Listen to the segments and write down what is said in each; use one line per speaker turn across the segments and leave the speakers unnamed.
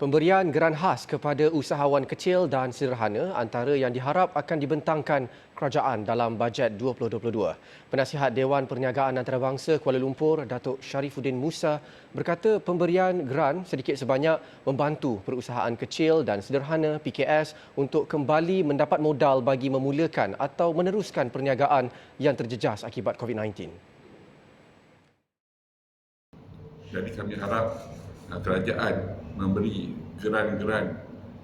Pemberian geran khas kepada usahawan kecil dan sederhana antara yang diharap akan dibentangkan kerajaan dalam bajet 2022. Penasihat Dewan Perniagaan Antarabangsa Kuala Lumpur, Datuk Sharifuddin Musa berkata pemberian geran sedikit sebanyak membantu perusahaan kecil dan sederhana PKS untuk kembali mendapat modal bagi memulakan atau meneruskan perniagaan yang terjejas akibat COVID-19.
Jadi kami harap kerajaan memberi geran-geran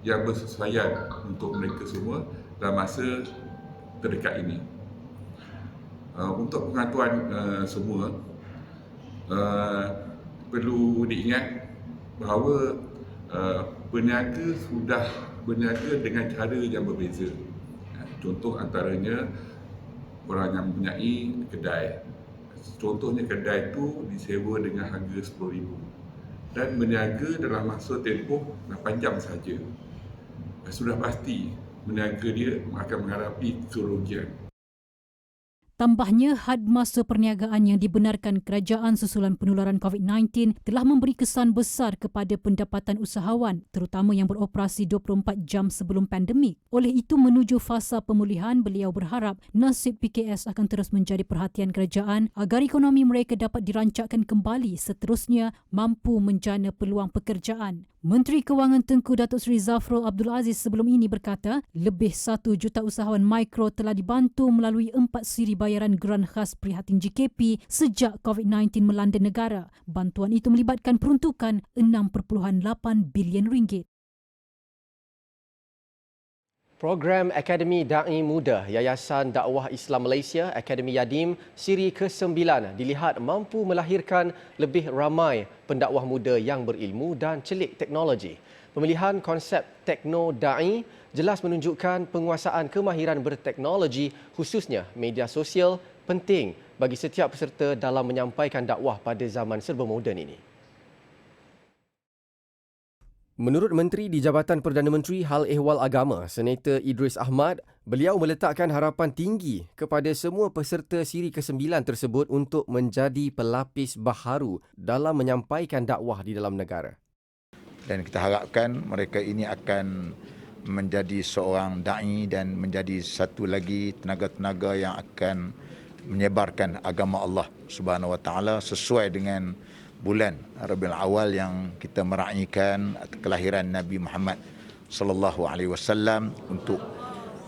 yang bersesuaian untuk mereka semua dalam masa terdekat ini. Untuk pengetahuan semua, perlu diingat bahawa peniaga sudah berniaga dengan cara yang berbeza. Contoh antaranya orang yang mempunyai kedai. Contohnya kedai itu disewa dengan harga RM10,000 dan berniaga dalam masa tempoh 8 jam saja. Sudah pasti berniaga dia akan menghadapi kerugian.
Tambahnya, had masa perniagaan yang dibenarkan kerajaan susulan penularan COVID-19 telah memberi kesan besar kepada pendapatan usahawan, terutama yang beroperasi 24 jam sebelum pandemik. Oleh itu, menuju fasa pemulihan, beliau berharap nasib PKS akan terus menjadi perhatian kerajaan agar ekonomi mereka dapat dirancakkan kembali seterusnya mampu menjana peluang pekerjaan. Menteri Kewangan Tengku Datuk Seri Zafrul Abdul Aziz sebelum ini berkata, lebih 1 juta usahawan mikro telah dibantu melalui 4 siri bayaran geran khas prihatin GKP sejak COVID-19 melanda negara. Bantuan itu melibatkan peruntukan RM6.8 bilion.
Program Akademi Da'i Muda Yayasan Dakwah Islam Malaysia Akademi Yadim siri ke-9 dilihat mampu melahirkan lebih ramai pendakwah muda yang berilmu dan celik teknologi. Pemilihan konsep Tekno Da'i jelas menunjukkan penguasaan kemahiran berteknologi khususnya media sosial penting bagi setiap peserta dalam menyampaikan dakwah pada zaman serba moden ini. Menurut Menteri di Jabatan Perdana Menteri Hal Ehwal Agama, Senator Idris Ahmad, beliau meletakkan harapan tinggi kepada semua peserta siri ke-9 tersebut untuk menjadi pelapis baharu dalam menyampaikan dakwah di dalam negara.
Dan kita harapkan mereka ini akan menjadi seorang da'i dan menjadi satu lagi tenaga-tenaga yang akan menyebarkan agama Allah Subhanahu Wa Taala sesuai dengan bulan Rabiul Awal yang kita meraihkan kelahiran Nabi Muhammad sallallahu alaihi wasallam untuk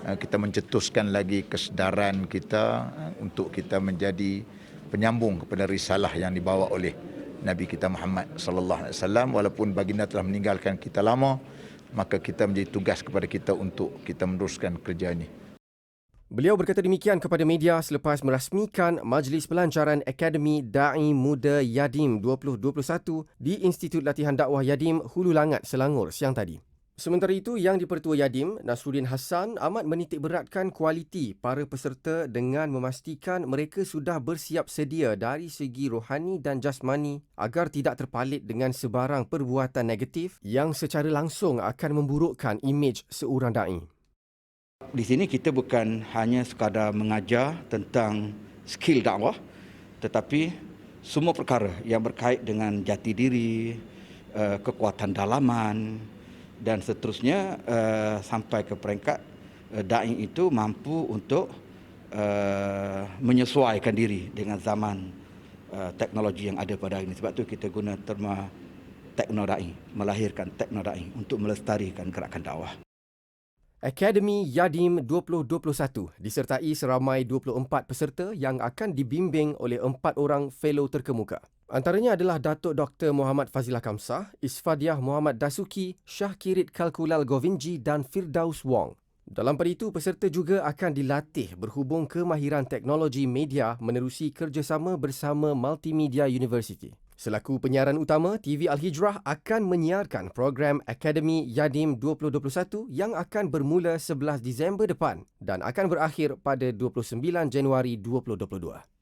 kita mencetuskan lagi kesedaran kita untuk kita menjadi penyambung kepada risalah yang dibawa oleh Nabi kita Muhammad sallallahu alaihi wasallam. Walaupun baginda telah meninggalkan kita lama, maka kita menjadi tugas kepada kita untuk kita meneruskan kerja ini.
Beliau berkata demikian kepada media selepas merasmikan Majlis Pelancaran Akademi Da'i Muda Yadim 2021 di Institut Latihan Dakwah Yadim Hulu Langat, Selangor siang tadi. Sementara itu, Yang di-Pertua Yadim, Nasruddin Hassan, amat menitik beratkan kualiti para peserta dengan memastikan mereka sudah bersiap sedia dari segi rohani dan jasmani agar tidak terpalit dengan sebarang perbuatan negatif yang secara langsung akan memburukkan imej seorang da'i.
Di sini kita bukan hanya sekadar mengajar tentang skill dakwah, tetapi semua perkara yang berkait dengan jati diri, kekuatan dalaman dan seterusnya sampai ke peringkat da'i itu mampu untuk menyesuaikan diri dengan zaman teknologi yang ada pada hari ini. Sebab itu kita guna terma Tekno Da'i, melahirkan Tekno Da'i untuk melestarikan gerakan dakwah.
Akademi Yadim 2021 disertai seramai 24 peserta yang akan dibimbing oleh 4 orang fellow terkemuka. Antaranya adalah Datuk Dr. Muhammad Fazilah Kamsah, Isfadiah Muhammad Dasuki, Syah Kirit Kalkulal Govinji dan Firdaus Wong. Dalam pada itu, peserta juga akan dilatih berhubung kemahiran teknologi media menerusi kerjasama bersama Multimedia University. Selaku penyiaran utama, TV Al-Hijrah akan menyiarkan program Akademi Yadim 2021 yang akan bermula 11 Disember depan dan akan berakhir pada 29 Januari 2022.